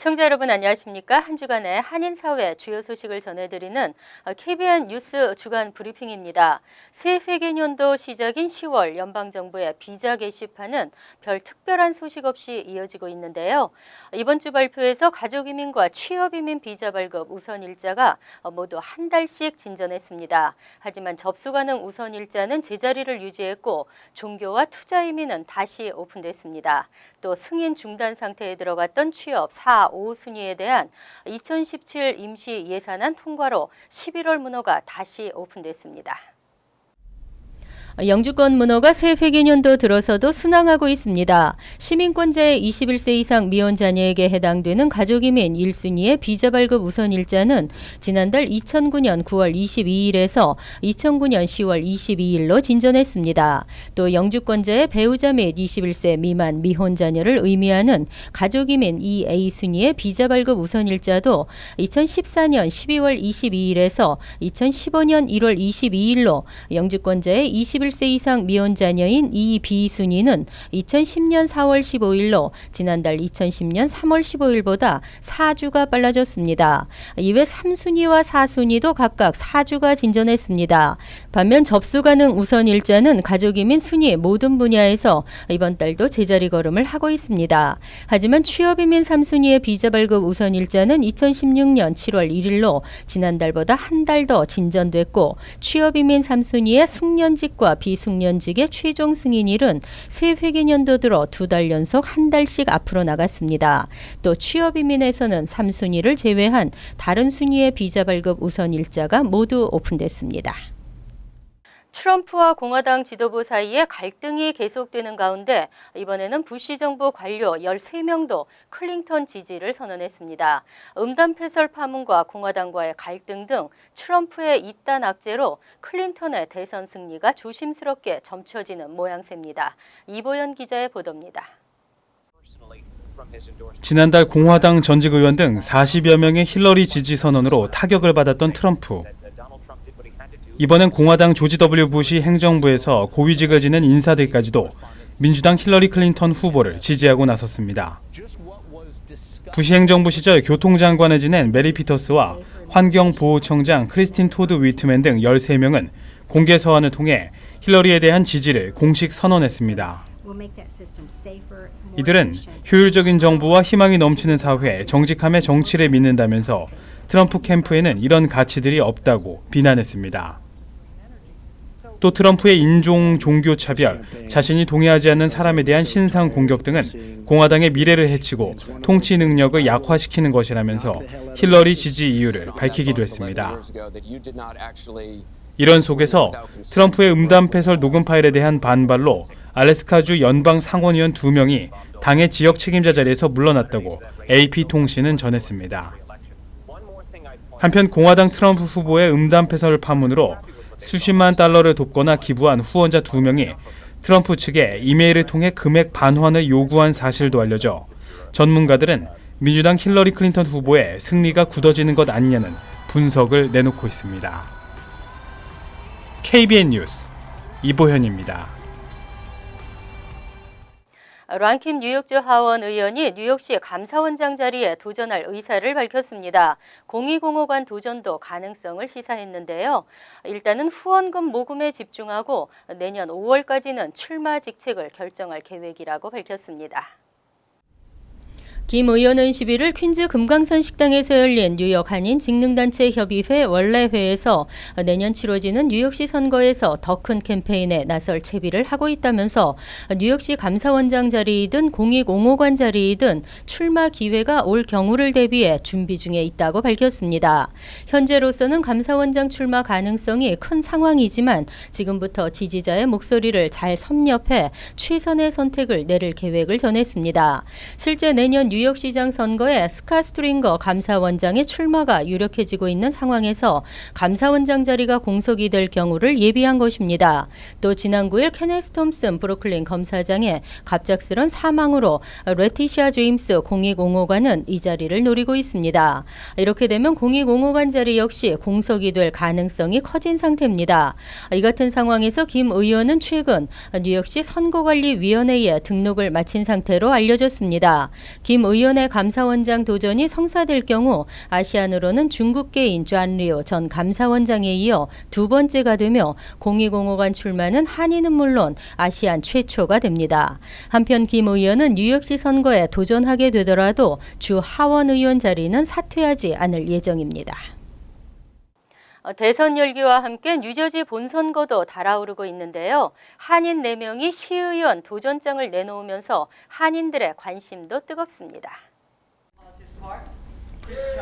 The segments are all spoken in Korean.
시청자 여러분 안녕하십니까? 한 주간의 한인사회 주요 소식을 전해드리는 KBN 뉴스 주간 브리핑입니다. 새회계년도 시작인 10월 연방정부의 비자 게시판은 별 특별한 소식 없이 이어지고 있는데요. 이번 주 발표에서 가족이민과 취업이민 비자 발급 우선일자가 모두 한 달씩 진전했습니다. 하지만 접수 가능 우선일자는 제자리를 유지했고 종교와 투자이민은 다시 오픈됐습니다. 또 승인 중단 상태에 들어갔던 취업 4, 5순위에 대한 2017 임시 예산안 통과로 11월 문호가 다시 오픈됐습니다. 영주권 문호가 새 회계년도 들어서도 순항하고 있습니다. 시민권자의 21세 이상 미혼 자녀에게 해당되는 가족이민 1순위의 비자 발급 우선일자는 지난달 2009년 9월 22일에서 2009년 10월 22일로 진전했습니다. 또 영주권자의 배우자 및 21세 미만 미혼 자녀를 의미하는 가족이민 2A순위의 비자 발급 우선일자도 2014년 12월 22일에서 2015년 1월 22일로 영주권자의 21세 이상 미혼 자녀인 2B순위는 2010년 4월 15일로 지난달 2010년 3월 15일보다 4주가 빨라졌습니다. 이외 3순위와 4순위도 각각 4주가 진전했습니다. 반면 접수 가능 우선일자는 가족이민 순위 모든 분야에서 이번 달도 제자리 걸음을 하고 있습니다. 하지만 취업이민 3순위의 비자 발급 우선일자는 2016년 7월 1일로 지난달보다 한 달 더 진전됐고 취업이민 3순위의 숙련직과 비숙련직의 최종 승인일은 새 회계년도 들어 2달 연속 한 달씩 앞으로 나갔습니다. 또 취업이민에서는 3순위를 제외한 다른 순위의 비자 발급 우선일자가 모두 오픈됐습니다. 트럼프와 공화당 지도부 사이에 갈등이 계속되는 가운데 이번에는 부시 정부 관료 13명도 클린턴 지지를 선언했습니다. 음담패설 파문과 공화당과의 갈등 등 트럼프의 이단 악재로 클린턴의 대선 승리가 조심스럽게 점쳐지는 모양새입니다. 이보연 기자의 보도입니다. 지난달 공화당 전직 의원 등 40여 명의 힐러리 지지 선언으로 타격을 받았던 트럼프. 이번엔 공화당 조지 W. 부시 행정부에서 고위직을 지낸 인사들까지도 민주당 힐러리 클린턴 후보를 지지하고 나섰습니다. 부시 행정부 시절 교통장관을 지낸 메리 피터스와 환경보호청장 크리스틴 토드 위트맨 등 13명은 공개 서한을 통해 힐러리에 대한 지지를 공식 선언했습니다. 이들은 효율적인 정부와 희망이 넘치는 사회, 정직함의 정치를 믿는다면서 트럼프 캠프에는 이런 가치들이 없다고 비난했습니다. 또 트럼프의 인종, 종교 차별, 자신이 동의하지 않는 사람에 대한 신상 공격 등은 공화당의 미래를 해치고 통치 능력을 약화시키는 것이라면서 힐러리 지지 이유를 밝히기도 했습니다. 이런 속에서 트럼프의 음담패설 녹음 파일에 대한 반발로 알래스카주 연방 상원의원 2명이 당의 지역 책임자 자리에서 물러났다고 AP통신은 전했습니다. 한편 공화당 트럼프 후보의 음담패설 파문으로 수십만 달러를 돕거나 기부한 후원자 2명이 트럼프 측에 이메일을 통해 금액 반환을 요구한 사실도 알려져 전문가들은 민주당 힐러리 클린턴 후보의 승리가 굳어지는 것 아니냐는 분석을 내놓고 있습니다. KBN 뉴스 이보현입니다. 란킴 뉴욕주 하원 의원이 뉴욕시 감사원장 자리에 도전할 의사를 밝혔습니다. 공익공호관 도전도 가능성을 시사했는데요. 일단은 후원금 모금에 집중하고 내년 5월까지는 출마 직책을 결정할 계획이라고 밝혔습니다. 김 의원은 11일 퀸즈 금강산 식당에서 열린 뉴욕 한인 직능단체 협의회 원래회에서 내년 치러지는 뉴욕시 선거에서 더 큰 캠페인에 나설 채비를 하고 있다면서 뉴욕시 감사원장 자리이든 공익옹호관 자리이든 출마 기회가 올 경우를 대비해 준비 중에 있다고 밝혔습니다. 현재로서는 감사원장 출마 가능성이 큰 상황이지만 지금부터 지지자의 목소리를 잘 섭렵해 최선의 선택을 내릴 계획을 전했습니다. 실제 내년 뉴욕시장 선거에 스캇 스트링거 감사원장의 출마가 유력해지고 있는 상황에서 감사원장 자리가 공석이 될 경우를 예비한 것입니다. 또 지난 9일 케네스 톰슨 브루클린 검사장의 갑작스런 사망으로 레티샤 제임스 공익옹호관은 이 자리를 노리고 있습니다. 이렇게 되면 공익옹호관 자리 역시 공석이 될 가능성이 커진 상태입니다. 이 같은 상황에서 김 의원은 최근 뉴욕시 선거관리위원회에 등록을 마친 상태로 알려졌습니다. 김 의원의 감사원장 도전이 성사될 경우 아시안으로는 중국계인 쟈리오 전 감사원장에 이어 두 번째가 되며 0205간 출마는 한인은 물론 아시안 최초가 됩니다. 한편 김 의원은 뉴욕시 선거에 도전하게 되더라도 주 하원 의원 자리는 사퇴하지 않을 예정입니다. 대선 열기와 함께 뉴저지 본선거도 달아오르고 있는데요. 한인 4명이 시의원 도전장을 내놓으면서 한인들의 관심도 뜨겁습니다.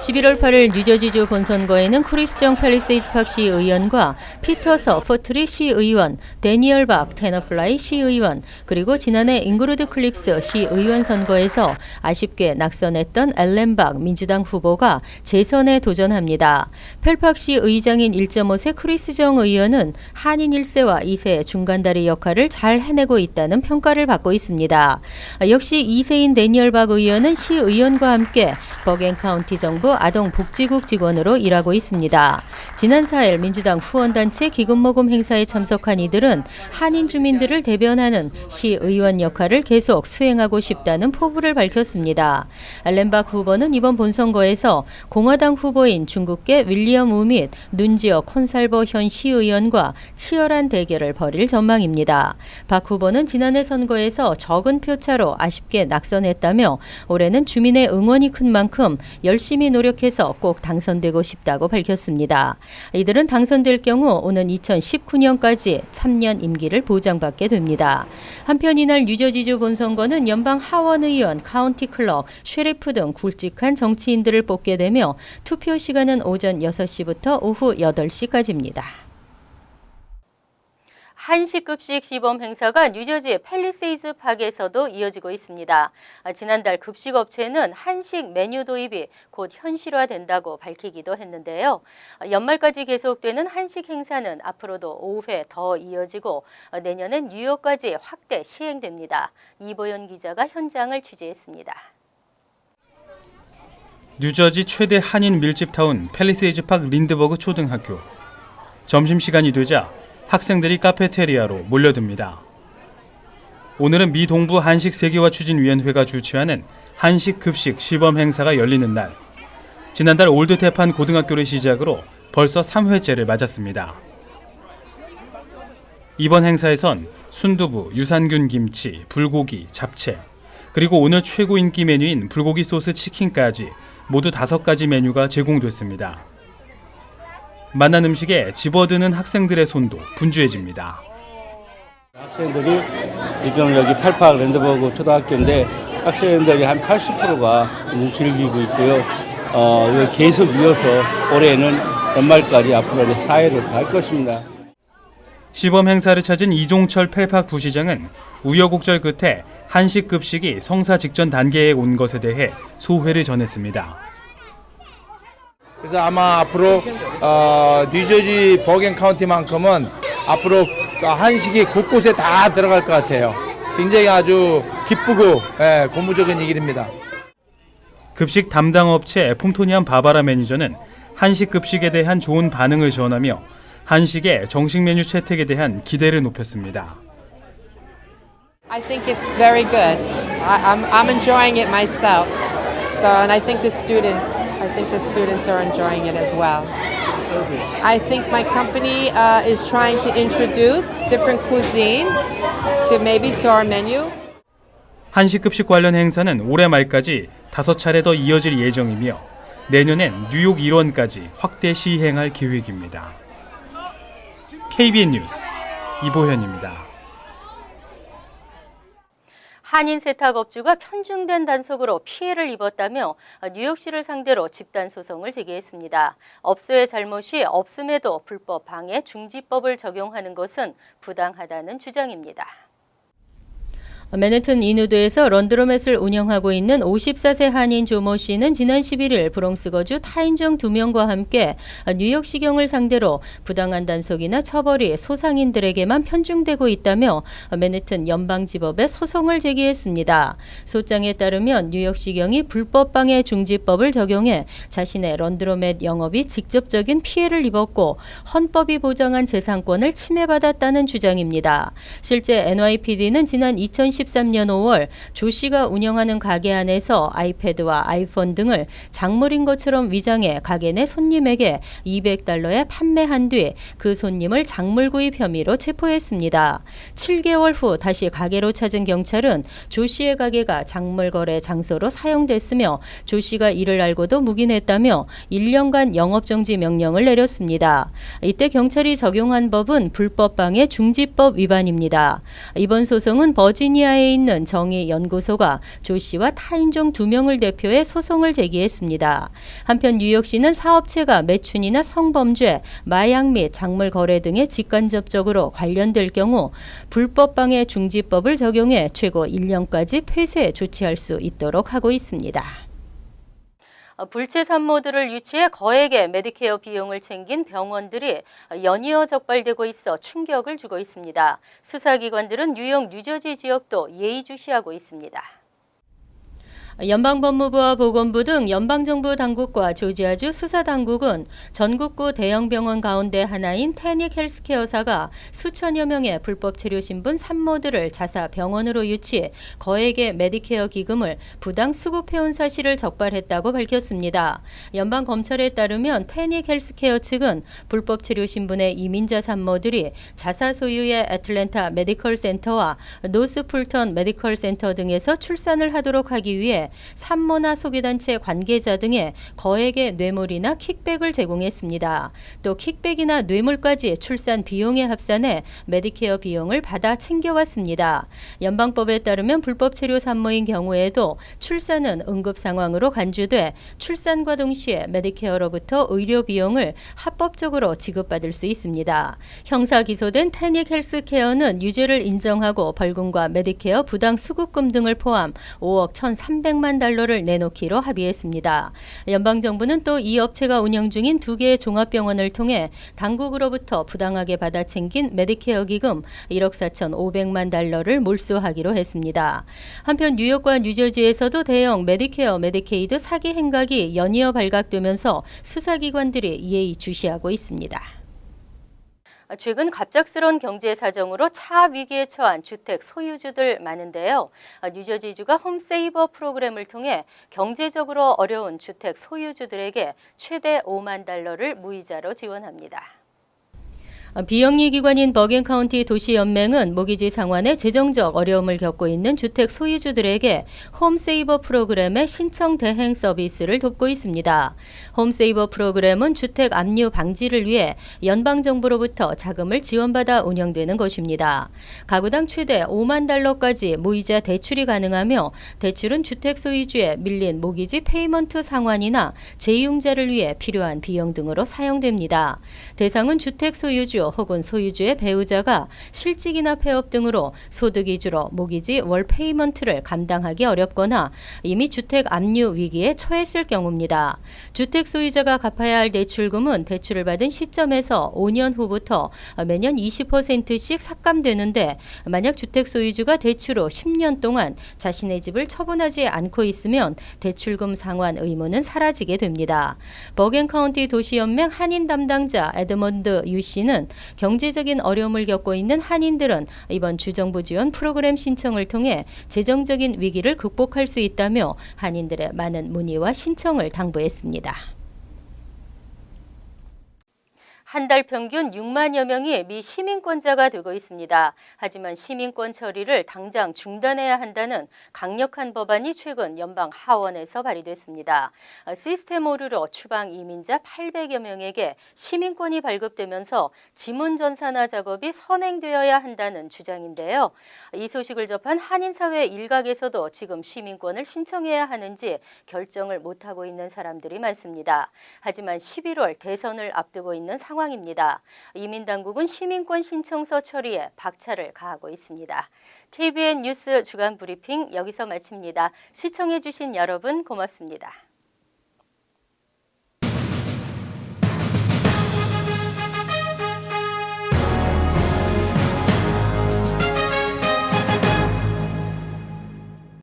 11월 8일 뉴저지주 본선거에는 크리스정 팰리세이즈 팍 시의원과 피터서 포트리 시의원, 데니얼 박 테너플라이 시의원, 그리고 지난해 잉그루드 클립스 시의원 선거에서 아쉽게 낙선했던 앨런 박 민주당 후보가 재선에 도전합니다. 펠팍 시의장인 1.5세 크리스정 의원은 한인 1세와 2세의 중간다리 역할을 잘 해내고 있다는 평가를 받고 있습니다. 역시 2세인 데니얼 박 의원은 시의원과 함께 버겐 카운티 정부 아동복지국 직원으로 일하고 있습니다. 지난 4일 민주당 후원단체 기금모금 행사에 참석한 이들은 한인 주민들을 대변하는 시의원 역할을 계속 수행하고 싶다는 포부를 밝혔습니다. 앨런박 후보는 이번 본선거에서 공화당 후보인 중국계 윌리엄 우 및 눈지어 콘살버 현 시의원과 치열한 대결을 벌일 전망입니다. 박 후보는 지난해 선거에서 적은 표차로 아쉽게 낙선했다며 올해는 주민의 응원이 큰 만큼 열심히 노력해서 꼭 당선되고 싶다고 밝혔습니다. 이들은 당선될 경우 오는 2019년까지 3년 임기를 보장받게 됩니다. 한편 이날 뉴저지주 본선거는 연방 하원의원, 카운티 클럭, 쉐리프 등 굵직한 정치인들을 뽑게 되며 투표 시간은 오전 6시부터 오후 8시까지입니다. 한식급식 시범 행사가 뉴저지 팰리세이즈 팍에서도 이어지고 있습니다. 지난달 급식업체는 한식 메뉴 도입이 곧 현실화된다고 밝히기도 했는데요. 연말까지 계속되는 한식 행사는 앞으로도 5회 더 이어지고 내년엔 뉴욕까지 확대 시행됩니다. 이보연 기자가 현장을 취재했습니다. 뉴저지 최대 한인 밀집타운 팰리세이즈 팍 린드버그 초등학교. 점심시간이 되자 학생들이 카페테리아로 몰려듭니다. 오늘은 미 동부 한식 세계화 추진위원회가 주최하는 한식 급식 시범 행사가 열리는 날. 지난달 올드 태판 고등학교를 시작으로 벌써 3회째를 맞았습니다. 이번 행사에선 순두부, 유산균 김치, 불고기, 잡채, 그리고 오늘 최고 인기 메뉴인 불고기 소스 치킨까지 모두 5가지 메뉴가 제공됐습니다. 만난 음식에 집어드는 학생들의 손도 분주해집니다. 학생들이 지금 여기 펠팍 랜드버그 초등학교인데 학생들이 한 80%가 즐기고 있고요. 계속 이어서 올해는 연말까지 앞으로 사회를 할 것입니다. 시범 행사를 찾은 이종철 펠팍 부시장은 우여곡절 끝에 한식 급식이 성사 직전 단계에 온 것에 대해 소회를 전했습니다. 그래서 아마 앞으로 뉴저지 버겐 카운티만큼은 앞으로 한식이 곳곳에 다 들어갈 것 같아요. 굉장히 아주 기쁘고 고무적인 일입니다. 급식 담당 업체 폼토니안 바바라 매니저는 한식 급식에 대한 좋은 반응을 전하며 한식의 정식 메뉴 채택에 대한 기대를 높였습니다. I think it's very good. I'm enjoying it myself. So, and I think the students are enjoying it as well. I think my company is trying to introduce different cuisine to our menu. 한식 급식 관련 행사는 올해 말까지 5차례 더 이어질 예정이며 내년엔 뉴욕 일원까지 확대 시행할 계획입니다. KBN 뉴스 이보현입니다. 한인 세탁업주가 편중된 단속으로 피해를 입었다며 뉴욕시를 상대로 집단 소송을 제기했습니다. 업소의 잘못이 없음에도 불법 방해 중지법을 적용하는 것은 부당하다는 주장입니다. 맨해튼 이누드에서 런드로맷을 운영하고 있는 54세 한인 조모 씨는 지난 11일 브롱스 거주 타인정 2명과 함께 뉴욕시경을 상대로 부당한 단속이나 처벌이 소상인들에게만 편중되고 있다며 맨해튼 연방지법에 소송을 제기했습니다. 소장에 따르면 뉴욕시경이 불법방해 중지법을 적용해 자신의 런드로맷 영업이 직접적인 피해를 입었고 헌법이 보장한 재산권을 침해받았다는 주장입니다. 실제 NYPD는 지난 2010 2013년 5월 조 씨가 운영하는 가게 안에서 아이패드와 아이폰 등을 작물인 것처럼 위장해 가게 내 손님에게 $200에 판매한 뒤 그 손님을 작물 구입 혐의로 체포했습니다. 7개월 후 다시 가게로 찾은 경찰은 조 씨의 가게가 작물 거래 장소로 사용됐으며 조 씨가 이를 알고도 묵인했다며 1년간 영업정지 명령을 내렸습니다. 이때 경찰이 적용한 법은 불법방해 중지법 위반입니다. 이번 소송은 버지니아에 있는 정의연구소가 조 씨와 타인종 2명을 대표해 소송을 제기했습니다. 한편 뉴욕시는 사업체가 매춘이나 성범죄, 마약 및 작물 거래 등에 직간접적으로 관련될 경우 불법방해 중지법을 적용해 최고 1년까지 폐쇄 조치할 수 있도록 하고 있습니다. 불체 산모들을 유치해 거액의 메디케어 비용을 챙긴 병원들이 연이어 적발되고 있어 충격을 주고 있습니다. 수사기관들은 뉴욕, 뉴저지 지역도 예의주시하고 있습니다. 연방법무부와 보건부 등 연방정부 당국과 조지아주 수사당국은 전국구 대형 병원 가운데 하나인 테닉 헬스케어사가 수천여 명의 불법 체류 신분 산모들을 자사 병원으로 유치, 거액의 메디케어 기금을 부당 수급해온 사실을 적발했다고 밝혔습니다. 연방검찰에 따르면 테닉 헬스케어 측은 불법 체류 신분의 이민자 산모들이 자사 소유의 애틀랜타 메디컬 센터와 노스풀턴 메디컬 센터 등에서 출산을 하도록 하기 위해 산모나 소비단체 관계자 등의 거액의 뇌물이나 킥백을 제공했습니다. 또 킥백이나 뇌물까지 출산 비용에 합산해 메디케어 비용을 받아 챙겨왔습니다. 연방법에 따르면 불법 체류 산모인 경우에도 출산은 응급 상황으로 간주돼 출산과 동시에 메디케어로부터 의료 비용을 합법적으로 지급받을 수 있습니다. 형사 기소된 테닉 헬스케어는 유죄를 인정하고 벌금과 메디케어 부당 수급금 등을 포함 5억 1,300만 달러를 내놓기로 합의했습니다. 연방정부는 또 이 업체가 운영 중인 2개의 종합병원을 통해 당국으로부터 부당하게 받아 챙긴 메디케어 기금 1억 4,500만 달러를 몰수하기로 했습니다. 한편 뉴욕과 뉴저지에서도 대형 메디케어, 메디케이드 사기 행각이 연이어 발각되면서 수사기관들이 예의주시하고 있습니다. 최근 갑작스러운 경제 사정으로 차 위기에 처한 주택 소유주들 많은데요. 뉴저지주가 홈세이버 프로그램을 통해 경제적으로 어려운 주택 소유주들에게 최대 $5만 무이자로 지원합니다. 비영리 기관인 버겐카운티 도시연맹은 모기지 상환에 재정적 어려움을 겪고 있는 주택 소유주들에게 홈세이버 프로그램의 신청 대행 서비스를 돕고 있습니다. 홈세이버 프로그램은 주택 압류 방지를 위해 연방정부로부터 자금을 지원받아 운영되는 것입니다. 가구당 최대 $5만 무이자 대출이 가능하며 대출은 주택 소유주의 밀린 모기지 페이먼트 상환이나 재융자를 위해 필요한 비용 등으로 사용됩니다. 대상은 주택 소유주 혹은 소유주의 배우자가 실직이나 폐업 등으로 소득 위주로 모기지 월 페이먼트를 감당하기 어렵거나 이미 주택 압류 위기에 처했을 경우입니다. 주택 소유자가 갚아야 할 대출금은 대출을 받은 시점에서 5년 후부터 매년 20%씩 삭감되는데 만약 주택 소유주가 대출 후 10년 동안 자신의 집을 처분하지 않고 있으면 대출금 상환 의무는 사라지게 됩니다. 버겐카운티 도시연맹 한인 담당자 에드먼드 유 씨는 경제적인 어려움을 겪고 있는 한인들은 이번 주정부 지원 프로그램 신청을 통해 재정적인 위기를 극복할 수 있다며 한인들의 많은 문의와 신청을 당부했습니다. 한 달 평균 6만여 명이 미 시민권자가 되고 있습니다. 하지만 시민권 처리를 당장 중단해야 한다는 강력한 법안이 최근 연방 하원에서 발의됐습니다. 시스템 오류로 추방 이민자 800여 명에게 시민권이 발급되면서 지문 전산화 작업이 선행되어야 한다는 주장인데요. 이 소식을 접한 한인사회 일각에서도 지금 시민권을 신청해야 하는지 결정을 못하고 있는 사람들이 많습니다. 하지만 11월 대선을 앞두고 있는 상황입니다. 이민당국은 시민권 신청서 처리에 박차를 가하고 있습니다. KBN 뉴스 주간 브리핑 여기서 마칩니다. 시청해 주신 여러분 고맙습니다.